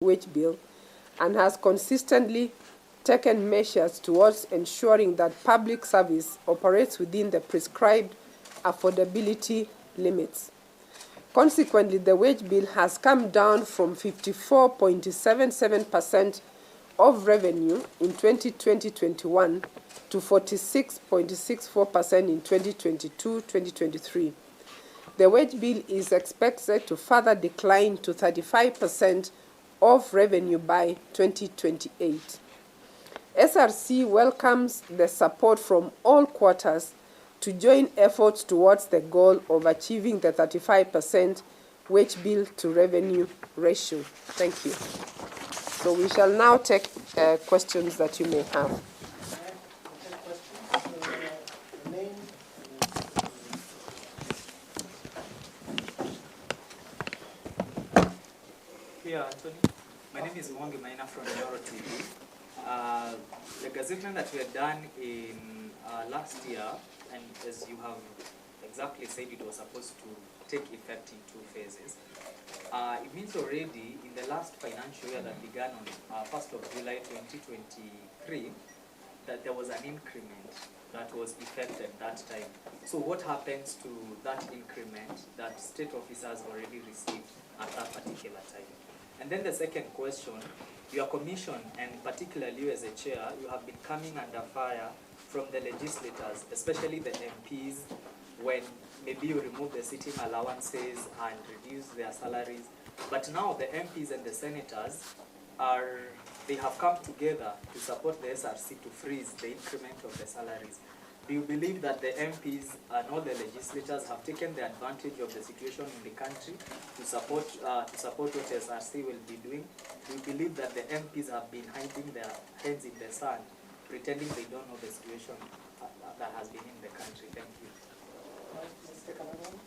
wage bill and has consistently taken measures towards ensuring that public service operates within the prescribed affordability limits. Consequently, the wage bill has come down from 54.77% of revenue in 2020-21 to 46.64% in 2022-2023. The wage bill is expected to further decline to 35% of revenue by 2028. SRC welcomes the support from all quarters to join efforts towards the goal of achieving the 35% wage bill to revenue ratio. Thank you. So we shall now take questions that you may have. Yeah, Anthony. My name is Mwangi Maina from GOtv. The gazetting that we had done in last year, and as you have exactly said, it was supposed to take effect in 2 phases. It means already in the last financial year that began on 1st of July 2023, that there was an increment that was effected that time. So what happens to that increment that state officers already received at that particular time? And then the second question, your commission, and particularly you as a chair, you have been coming under fire from the legislators, especially the MPs, when maybe you remove the sitting allowances and reduce their salaries. But now the MPs and the senators they have come together to support the SRC to freeze the increment of the salaries. Do you believe that the MPs and all the legislators have taken the advantage of the situation in the country to support what SRC will be doing? Do you believe that the MPs have been hiding their heads in the sand, pretending they don't know the situation that has been in the country? Thank you. Let's take another one.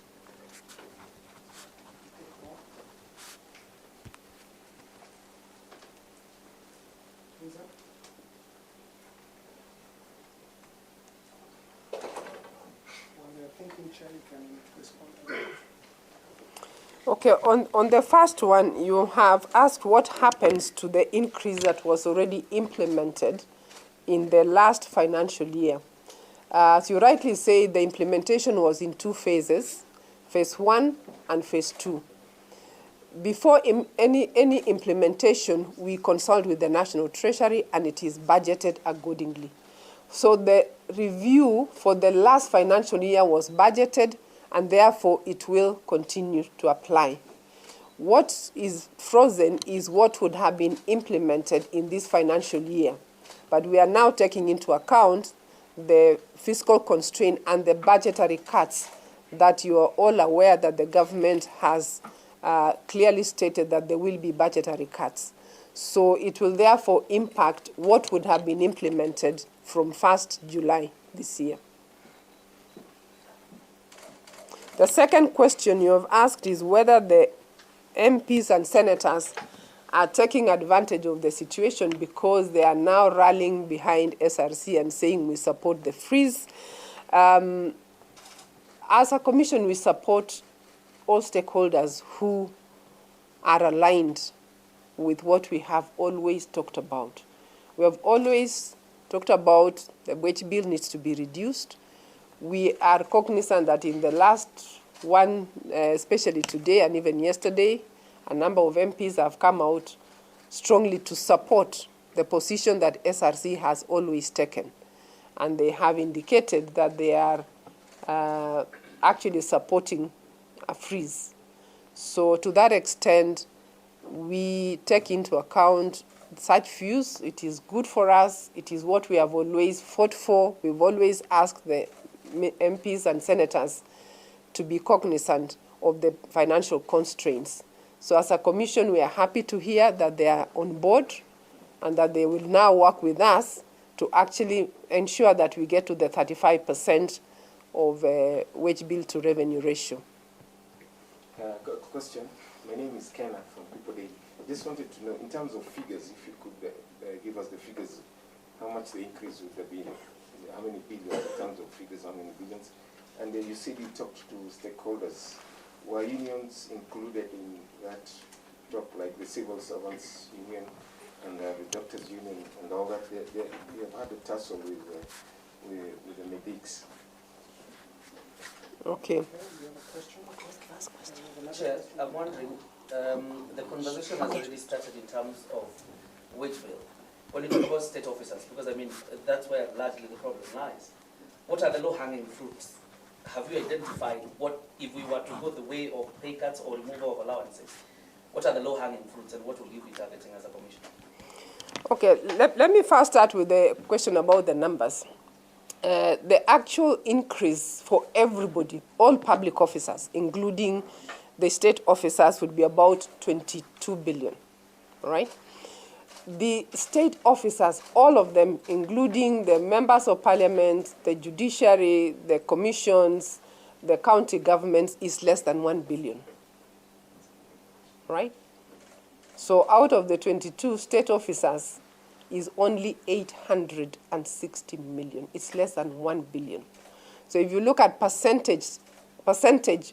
Okay, on the first one, you have asked what happens to the increase that was already implemented in the last financial year. As you rightly say, the implementation was in 2 phases, phase 1 and phase 2. Before any implementation, we consult with the National Treasury and it is budgeted accordingly. So the review for the last financial year was budgeted, and therefore it will continue to apply. What is frozen is what would have been implemented in this financial year. But we are now taking into account the fiscal constraint and the budgetary cuts that you are all aware that the government has clearly stated that there will be budgetary cuts. So it will therefore impact what would have been implemented from 1st July this year. The second question you have asked is whether the MPs and senators are taking advantage of the situation because they are now rallying behind SRC and saying we support the freeze. As a commission, we support all stakeholders who are aligned with what we have always talked about. We have always talked about the wage bill needs to be reduced. We are cognizant that in the last one, especially today and even yesterday, a number of MPs have come out strongly to support the position that SRC has always taken. And they have indicated that they are actually supporting a freeze. So to that extent, we take into account such views. It is good for us. It is what we have always fought for. We've always asked the MPs and senators to be cognizant of the financial constraints. So as a commission, we are happy to hear that they are on board and that they will now work with us to actually ensure that we get to the 35% of wage bill to revenue ratio. Got a question. My name is Kenneth from People Day. I just wanted to know, in terms of figures, if you could give us the figures, how much the increase would have been, how many billions in terms of figures, how many billions? And you said you talked to stakeholders. Were unions included in that drop, like the civil servants union and the doctors union and all that. They have had a tussle with the medics. Okay. Chair, I'm wondering, the conversation has already started in terms of wage bill. When you talk about state officers, because I mean, that's where largely the problem lies. What are the low-hanging fruits? Have you identified what, if we were to go the way of pay cuts or removal of allowances, what are the low-hanging fruits and what will you be targeting as a commission? Okay, let me first start with the question about the numbers. The actual increase for everybody, all public officers, including the state officers, would be about 22 billion, right? The state officers, all of them, including the members of parliament, the judiciary, the commissions, the county governments, is less than 1 billion, right? So out of the 22 state officers is only 860 million. It's less than 1 billion. So if you look at percentage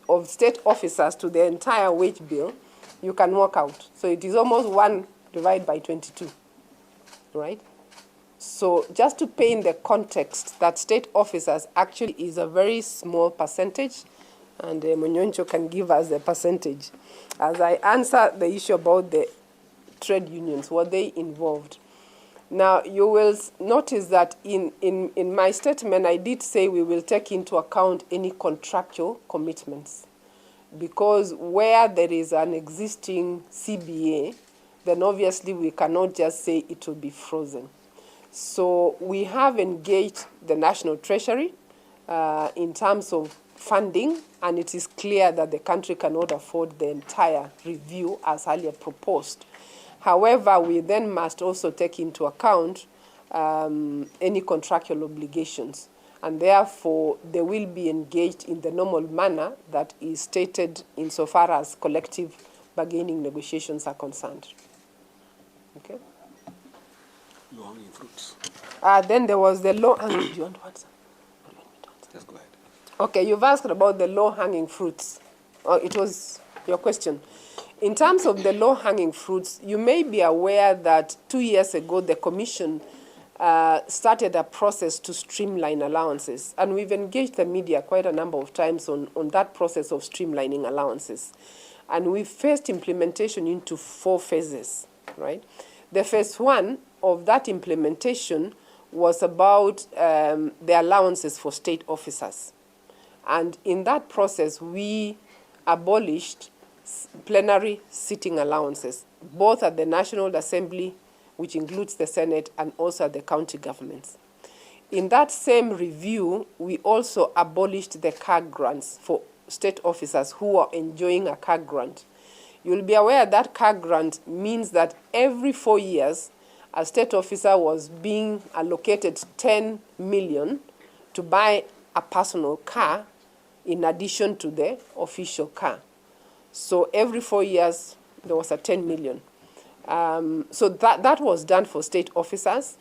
of state officers to the entire wage bill, you can work out. So it is almost 1 divided by 22, right? So just to paint the context that state officers actually is a very small percentage, and Munyoncho can give us the percentage. As I answer the issue about the trade unions, what they involved. Now, you will notice that in my statement, I did say we will take into account any contractual commitments, because where there is an existing CBA, then obviously we cannot just say it will be frozen. So we have engaged the National Treasury in terms of funding, and it is clear that the country cannot afford the entire review as earlier proposed. However, we then must also take into account any contractual obligations, and therefore they will be engaged in the normal manner that is stated insofar as collective bargaining negotiations are concerned. Okay. Low-hanging fruits. Then there was the low-hanging. Do you want to answer? Just go ahead. Okay, you've asked about the low-hanging fruits. It was your question. In terms of the low-hanging fruits, you may be aware that 2 years ago the Commission started a process to streamline allowances, and we've engaged the media quite a number of times on that process of streamlining allowances. And we faced implementation into 4 phases, right? The phase 1 of that implementation was about the allowances for state officers. And in that process, we abolished plenary sitting allowances, both at the National Assembly, which includes the Senate, and also at the county governments. In that same review, we also abolished the car grants for state officers who are enjoying a car grant. You'll be aware that car grant means that every 4 years, a state officer was being allocated 10 million to buy a personal car in addition to the official car. So every 4 years, there was a 10 million. So that was done for state officers,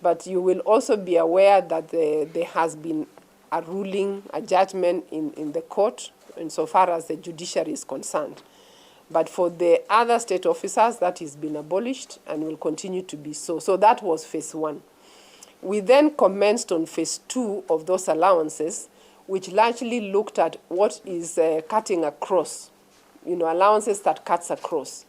but you will also be aware that there has been a ruling, a judgment in the court insofar as the judiciary is concerned. But for the other state officers, that has been abolished and will continue to be so. So that was phase 1. We then commenced on phase 2 of those allowances, which largely looked at what is cutting across, allowances that cuts across.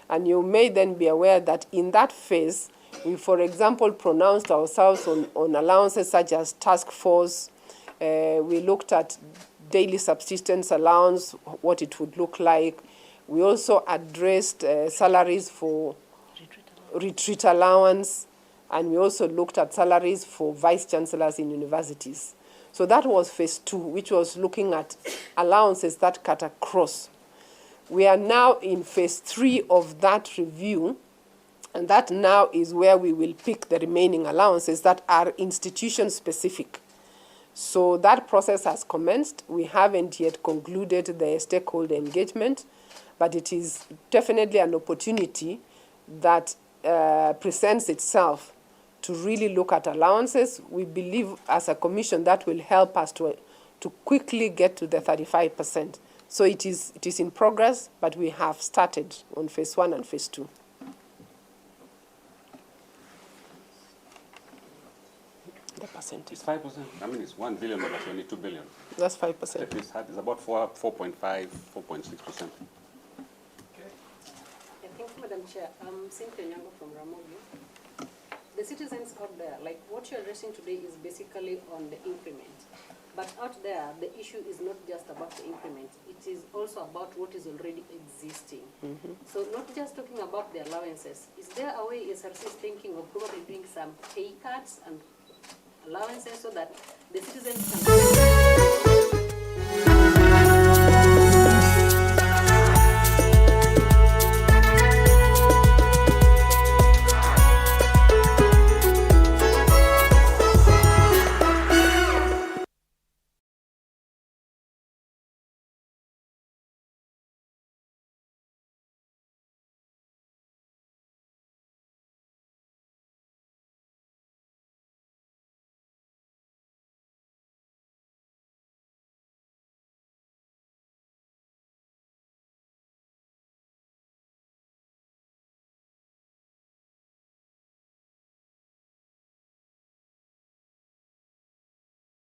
And you may then be aware that in that phase, we, for example, pronounced ourselves on allowances such as task force. We looked at daily subsistence allowance, what it would look like. We also addressed salaries for retreat allowance, and we also looked at salaries for vice-chancellors in universities. So that was phase 2, which was looking at allowances that cut across. We are now in phase 3 of that review, and that now is where we will pick the remaining allowances that are institution-specific. So that process has commenced. We haven't yet concluded the stakeholder engagement, but it is definitely an opportunity that presents itself to really look at allowances. We believe as a commission that will help us to quickly get to the 35%. So it is in progress, but we have started on phase 1 and phase 2. The percentage. It's 5%. I mean, it's 1 billion over 22 billion. That's 5%. It's about 4.5, 4.6%. Thank you, Madam Chair. I'm Cynthia Nyango from Ramogi. The citizens out there, like what you're addressing today is basically on the increment. But out there, the issue is not just about the increment. It is also about what is already existing. So not just talking about the allowances. Is there a way SRC is thinking of probably doing some pay cuts and allowances so that the citizens can